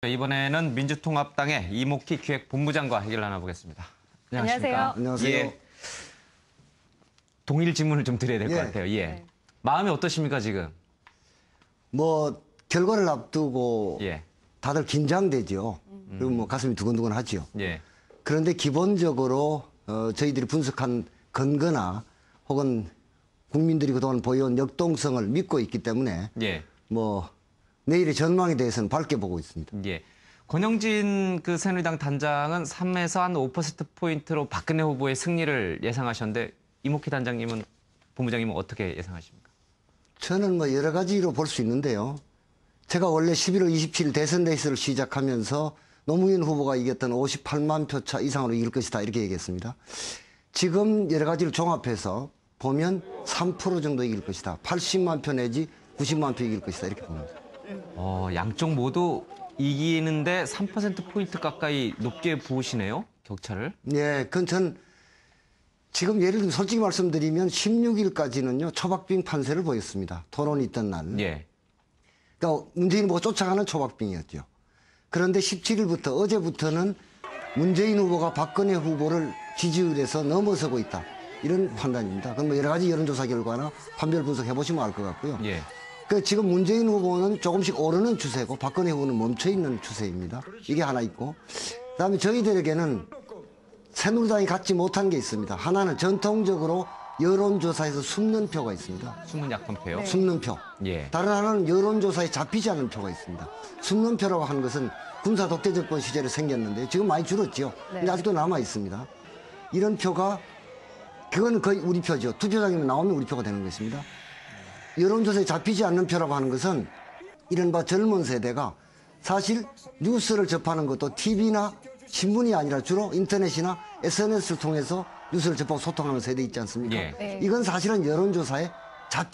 이번에는 민주통합당의 이목희 기획본부장과 얘기를 나눠보겠습니다. 안녕하세요. 안녕하세요. 예. 동일 질문을 좀 드려야 될 것 예. 같아요. 예. 네. 마음이 어떠십니까, 지금? 뭐 결과를 앞두고 예. 다들 긴장되죠. 그리고 뭐 가슴이 두근두근하지요. 예. 그런데 기본적으로 저희들이 분석한 근거나 혹은 국민들이 그동안 보여온 역동성을 믿고 있기 때문에 예. 뭐 내일의 전망에 대해서는 밝게 보고 있습니다. 예. 권영진 새누리당 단장은 3에서 한 5%포인트로 박근혜 후보의 승리를 예상하셨는데 이목희 단장님은, 본부장님은 어떻게 예상하십니까? 저는 뭐 여러 가지로 볼 수 있는데요. 제가 원래 11월 27일 대선 레이스를 시작하면서 노무현 후보가 이겼던 58만 표 차 이상으로 이길 것이다 이렇게 얘기했습니다. 지금 여러 가지를 종합해서 보면 3% 정도 이길 것이다. 80만 표 내지 90만 표 이길 것이다 이렇게 봅니다. 양쪽 모두 이기는데 3%포인트 가까이 높게 보시네요, 격차를. 예, 그건 전 지금 예를 들면 솔직히 말씀드리면 16일까지는요 초박빙 판세를 보였습니다. 토론이 있던 날. 예. 그러니까 문재인 후보가 쫓아가는 초박빙이었죠. 그런데 17일부터 어제부터는 문재인 후보가 박근혜 후보를 지지율에서 넘어서고 있다. 이런 판단입니다. 그럼 뭐 여러 가지 여론조사 결과나 판별 분석해 보시면 알 것 같고요. 예. 그 지금 문재인 후보는 조금씩 오르는 추세고 박근혜 후보는 멈춰 있는 추세입니다. 이게 하나 있고, 그다음에 저희들에게는 새누리당이 갖지 못한 게 있습니다. 하나는 전통적으로 여론조사에서 숨는 표가 있습니다. 숨은 약분표요. 네. 숨는 표. 예. 다른 하나는 여론조사에 잡히지 않는 표가 있습니다. 숨는 표라고 하는 것은 군사 독재 정권 시절에 생겼는데 지금 많이 줄었죠. 네. 근데 아직도 남아 있습니다. 이런 표가 그건 거의 우리 표죠. 투표장이면 나오면 우리 표가 되는 것입니다. 여론조사에 잡히지 않는 표라고 하는 것은 이른바 젊은 세대가 사실 뉴스를 접하는 것도 TV나 신문이 아니라 주로 인터넷이나 SNS를 통해서 뉴스를 접하고 소통하는 세대 있지 않습니까? 예. 네. 이건 사실은 여론조사에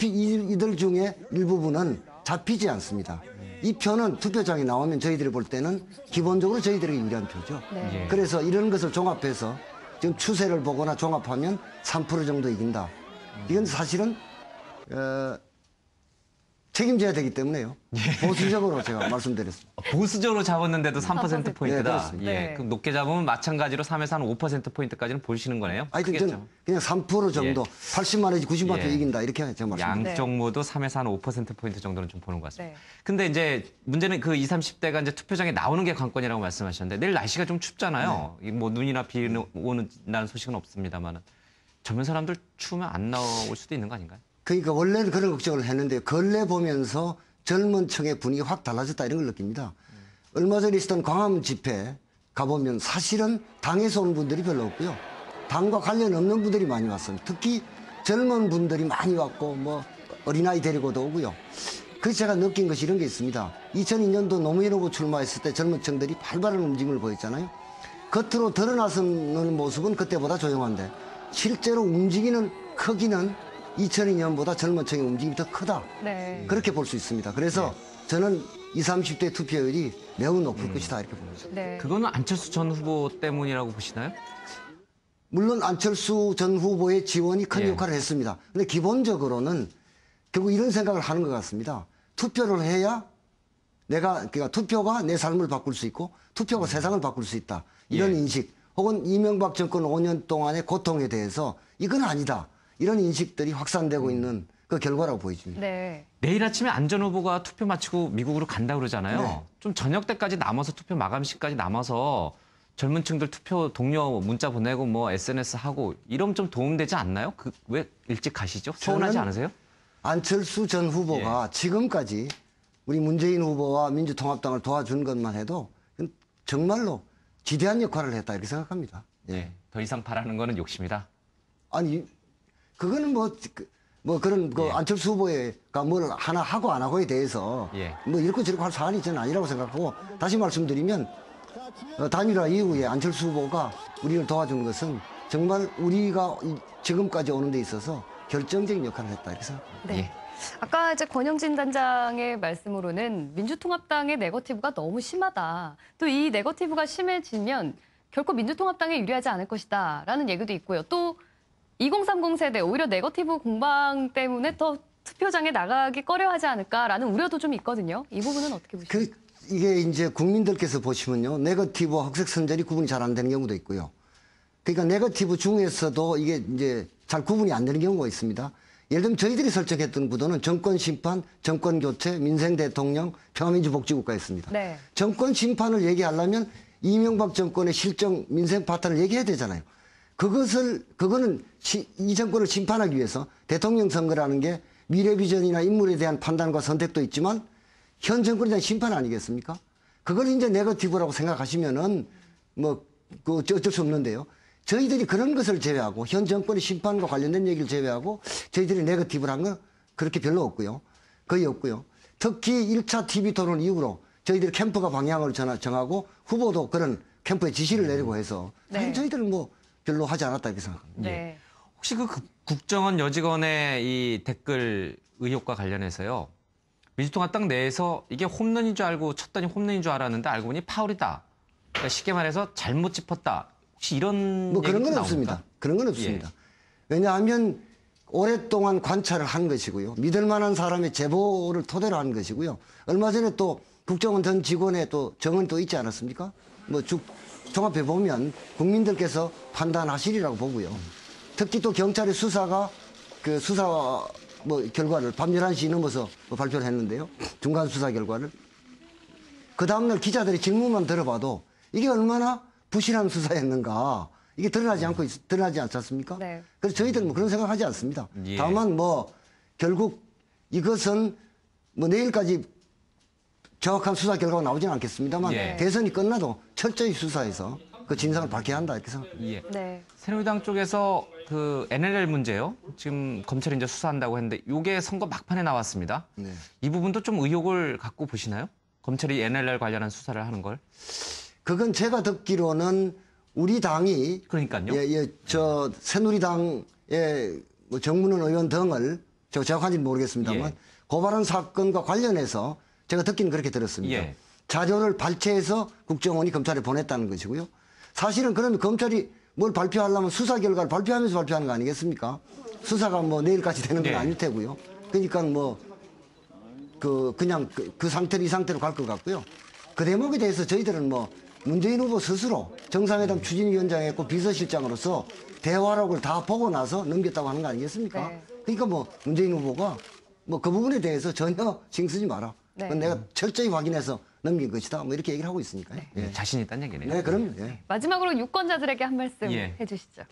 이들 중에 일부분은 잡히지 않습니다. 이 표는 투표장에 나오면 저희들이 볼 때는 기본적으로 저희들에게 유리한 표죠. 네. 예. 그래서 이런 것을 종합해서 지금 추세를 보거나 종합하면 3% 정도 이긴다. 이건 사실은 책임져야 되기 때문에요. 보수적으로 제가 말씀드렸습니다. 보수적으로 잡았는데도 3%포인트다. 네, 그렇습니다. 예. 네. 그럼 높게 잡으면 마찬가지로 3에서 한 5%포인트까지는 보시는 거네요. 하여튼 크게 저는 그냥 3% 정도, 80만 내지 90만 예. 표 이긴다 이렇게 제가 말씀드립니다. 양쪽 모두 3에서 한 5%포인트 정도는 좀 보는 것 같습니다. 네. 근데 이제 문제는 그 20, 30대가 이제 투표장에 나오는 게 관건이라고 말씀하셨는데 내일 날씨가 좀 춥잖아요. 뭐 눈이나 비 오는 소식은 없습니다만 젊은 사람들 추우면 안 나올 수도 있는 거 아닌가요? 그러니까 원래는 그런 걱정을 했는데 근래 보면서 젊은 층의 분위기 확 달라졌다 이런 걸 느낍니다. 얼마 전에 있었던 광화문 집회 가보면 사실은 당에서 온 분들이 별로 없고요. 당과 관련 없는 분들이 많이 왔습니다. 특히 젊은 분들이 많이 왔고 뭐 어린아이 데리고도 오고요. 그래서 제가 느낀 것이 이런 게 있습니다. 2002년도 노무현 후보 출마했을 때 젊은 층들이 활발한 움직임을 보였잖아요. 겉으로 드러나서는 모습은 그때보다 조용한데 실제로 움직이는 크기는 2002년보다 젊은 층의 움직임이 더 크다. 네. 그렇게 볼 수 있습니다. 그래서 저는 20, 30대 투표율이 매우 높을 것이다 이렇게 봅니다. 네. 그거는 안철수 전 후보 때문이라고 보시나요? 물론 안철수 전 후보의 지원이 큰 예. 역할을 했습니다. 근데 기본적으로는 결국 이런 생각을 하는 것 같습니다. 투표를 해야 그러니까 투표가 내 삶을 바꿀 수 있고 투표가 세상을 바꿀 수 있다. 이런 예. 인식 혹은 이명박 정권 5년 동안의 고통에 대해서 이건 아니다. 이런 인식들이 확산되고 있는 그 결과라고 보여집니다. 네. 내일 아침에 안 전 후보가 투표 마치고 미국으로 간다 그러잖아요. 네. 좀 저녁 때까지 남아서 투표 마감 시까지 남아서 젊은 층들 투표 동료 문자 보내고 뭐 SNS 하고 이러면 좀 도움되지 않나요? 왜 일찍 가시죠? 서운하지 저는 않으세요? 안철수 전 후보가 지금까지 우리 문재인 후보와 민주통합당을 도와준 것만 해도 정말로 지대한 역할을 했다 이렇게 생각합니다. 예. 더 이상 바라는 거는 욕심이다. 아니 그거는 뭐 그런 예. 안철수 후보가 뭘 하나 하고 안 하고에 대해서 예. 뭐 이렇고 저렇고 할 사안이 저는 아니라고 생각하고 다시 말씀드리면 단일화 이후에 안철수 후보가 우리를 도와준 것은 정말 우리가 지금까지 오는 데 있어서 결정적인 역할을 했다 이렇게 생각합니다. 네. 예. 아까 이제 권영진 단장의 말씀으로는 민주통합당의 네거티브가 너무 심하다. 또 이 네거티브가 심해지면 결코 민주통합당에 유리하지 않을 것이다라는 얘기도 있고요. 또 2030 세대 오히려 네거티브 공방 때문에 더 투표장에 나가기 꺼려하지 않을까라는 우려도 좀 있거든요. 이 부분은 어떻게 보십니까? 이게 이제 국민들께서 보시면요. 네거티브와 흑색 선전이 구분이 잘 안 되는 경우도 있고요. 그러니까 네거티브 중에서도 이게 이제 잘 구분이 안 되는 경우가 있습니다. 예를 들면 저희들이 설정했던 구도는 정권 심판, 정권 교체, 민생 대통령, 평화민주복지국가였습니다. 네. 정권 심판을 얘기하려면 이명박 정권의 실정 민생 파탄을 얘기해야 되잖아요. 그거는 이 정권을 심판하기 위해서 대통령 선거라는 게 미래 비전이나 인물에 대한 판단과 선택도 있지만 현 정권에 대한 심판 아니겠습니까? 그걸 이제 네거티브라고 생각하시면은 어쩔 수 없는데요. 저희들이 그런 것을 제외하고 현 정권의 심판과 관련된 얘기를 제외하고 저희들이 네거티브를 한 건 그렇게 별로 없고요. 거의 없고요. 특히 1차 TV 토론 이후로 저희들이 캠프가 방향을 정하고 후보도 그런 캠프에 지시를 내리고 해서 네. 저희들은 별로 하지 않았다 이렇게 생각합니다. 네. 혹시 그 국정원 여직원의 이 댓글 의혹과 관련해서요. 민주통합당 내에서 이게 홈런인 줄 알고 쳤더니 홈런인 줄 알았는데 알고 보니 파울이다. 그러니까 쉽게 말해서 잘못 짚었다. 혹시 이런 그런 건 얘기도 없습니다. 나옵니까? 그런 건 없습니다. 왜냐하면 오랫동안 관찰을 한 것이고요. 믿을 만한 사람의 제보를 토대로 한 것이고요. 얼마 전에 또 국정원 전 직원의 또 정언이 또 있지 않았습니까? 종합해 보면 국민들께서 판단하시리라고 보고요. 특히 또 경찰의 수사가 그 수사 결과를 밤 11시 넘어서 발표를 했는데요. 중간 수사 결과를. 그 다음날 기자들이 질문만 들어봐도 이게 얼마나 부실한 수사였는가. 이게 드러나지 않지 않습니까? 네. 그래서 저희들은 그런 생각하지 않습니다. 예. 다만 결국 이것은 내일까지 정확한 수사 결과가 나오지는 않겠습니다만 예. 대선이 끝나도 철저히 수사해서 그 진상을 밝혀야 한다 이렇게 생각합니다. 예. 네. 새누리당 쪽에서 그 NLL 문제요. 지금 검찰이 이제 수사한다고 했는데 이게 선거 막판에 나왔습니다. 네. 이 부분도 좀 의혹을 갖고 보시나요? 검찰이 NLL 관련한 수사를 하는 걸? 그건 제가 듣기로는 우리 당이 그러니까요. 저 새누리당의 정문원 의원 등을 제가 정확한지는 모르겠습니다만 예. 고발한 사건과 관련해서 제가 듣기는 그렇게 들었습니다. 예. 자료를 발췌해서 국정원이 검찰에 보냈다는 것이고요. 사실은 그러면 검찰이 뭘 발표하려면 수사 결과를 발표하면서 발표하는 거 아니겠습니까? 수사가 내일까지 되는 건 예. 아닐 테고요. 그러니까 그냥 그 상태로 이 상태로 갈 것 같고요. 그 대목에 대해서 저희들은 문재인 후보 스스로 정상회담 추진위원장했고 비서실장으로서 대화록을 다 보고 나서 넘겼다고 하는 거 아니겠습니까? 네. 그러니까 문재인 후보가 그 부분에 대해서 전혀 신경 쓰지 마라. 네. 그건 내가 철저히 확인해서 넘긴 것이다. 이렇게 얘기를 하고 있으니까요. 예. 자신 있다는 얘기네요. 네, 그럼요. 예. 마지막으로 유권자들에게 한 말씀 예. 해주시죠.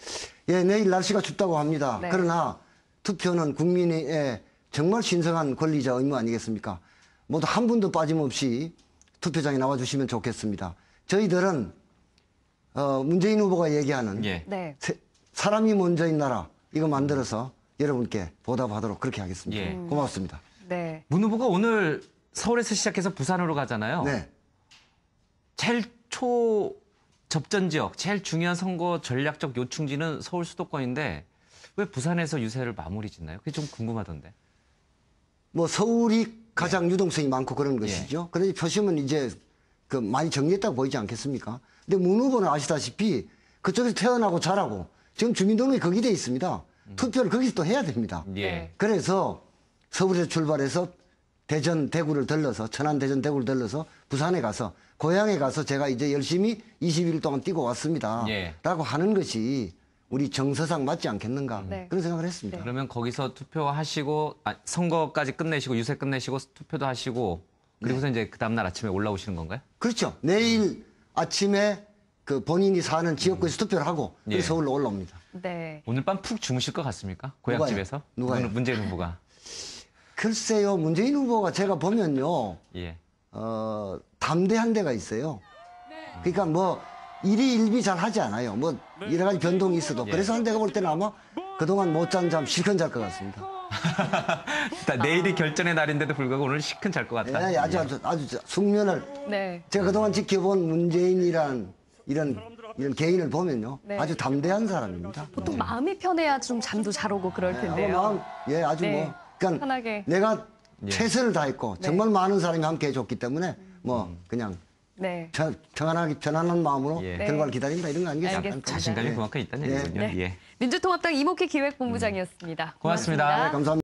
예, 내일 날씨가 춥다고 합니다. 네. 그러나 투표는 국민의 정말 신성한 권리자 의무 아니겠습니까? 모두 한 분도 빠짐없이 투표장에 나와주시면 좋겠습니다. 저희들은 문재인 후보가 얘기하는 예. 네. 사람이 먼저인 나라 이거 만들어서 여러분께 보답하도록 그렇게 하겠습니다. 예. 고맙습니다. 네. 문 후보가 오늘 서울에서 시작해서 부산으로 가잖아요. 네. 제일 초 접전 지역, 제일 중요한 선거 전략적 요충지는 서울 수도권인데 왜 부산에서 유세를 마무리 짓나요? 그게 좀 궁금하던데. 서울이 가장 유동성이 많고 그런 것이죠. 그래서 표심은 이제 많이 정리했다고 보이지 않겠습니까? 근데 문 후보는 아시다시피 그쪽에서 태어나고 자라고 지금 주민등록이 거기 돼 있습니다. 투표를 거기서 또 해야 됩니다. 예. 그래서 서울에서 출발해서 대전, 대구를 들러서 천안, 대전, 대구를 들러서 부산에 가서 고향에 가서 제가 이제 열심히 20일 동안 뛰고 왔습니다. 예. 라고 하는 것이 우리 정서상 맞지 않겠는가 네. 그런 생각을 했습니다. 그러면 거기서 투표하시고 선거까지 끝내시고 유세 끝내시고 투표도 하시고 그리고서 이제 그 다음날 아침에 올라오시는 건가요? 그렇죠. 내일 아침에 본인이 사는 지역구에서 투표를 하고 예. 서울로 올라옵니다. 네. 오늘 밤 푹 주무실 것 같습니까? 고향집에서? 누가요? 문재인 후보가. 글쎄요. 문재인 후보가 제가 보면요. 예. 담대한 데가 있어요. 그러니까 일이 일비 잘 하지 않아요. 여러 가지 변동이 있어도. 예. 그래서 한 데가 볼 때는 아마 그동안 못 잔 잠 실컷 잘 것 같습니다. 내일이 결전의 날인데도 불구하고 오늘 시큰 잘 것 같다. 예, 아주 숙면을 네. 제가 그동안 지켜본 문재인이란 이런 개인을 보면요. 네. 아주 담대한 사람입니다. 보통 마음이 편해야 좀 잠도 잘 오고 그럴 텐데요. 아주 네. 그러니까 편하게. 내가 예. 최선을 다했고 정말 많은 사람이 함께 해줬기 때문에 그냥 네. 편안한 마음으로 예. 결과를 기다린다 이런 거 아니겠습니까? 알겠습니다. 자신감이 예. 그만큼 있다는 예. 얘기군요. 네. 예. 민주통합당 이목희 기획본부장이었습니다. 고맙습니다. 네, 감사합니다.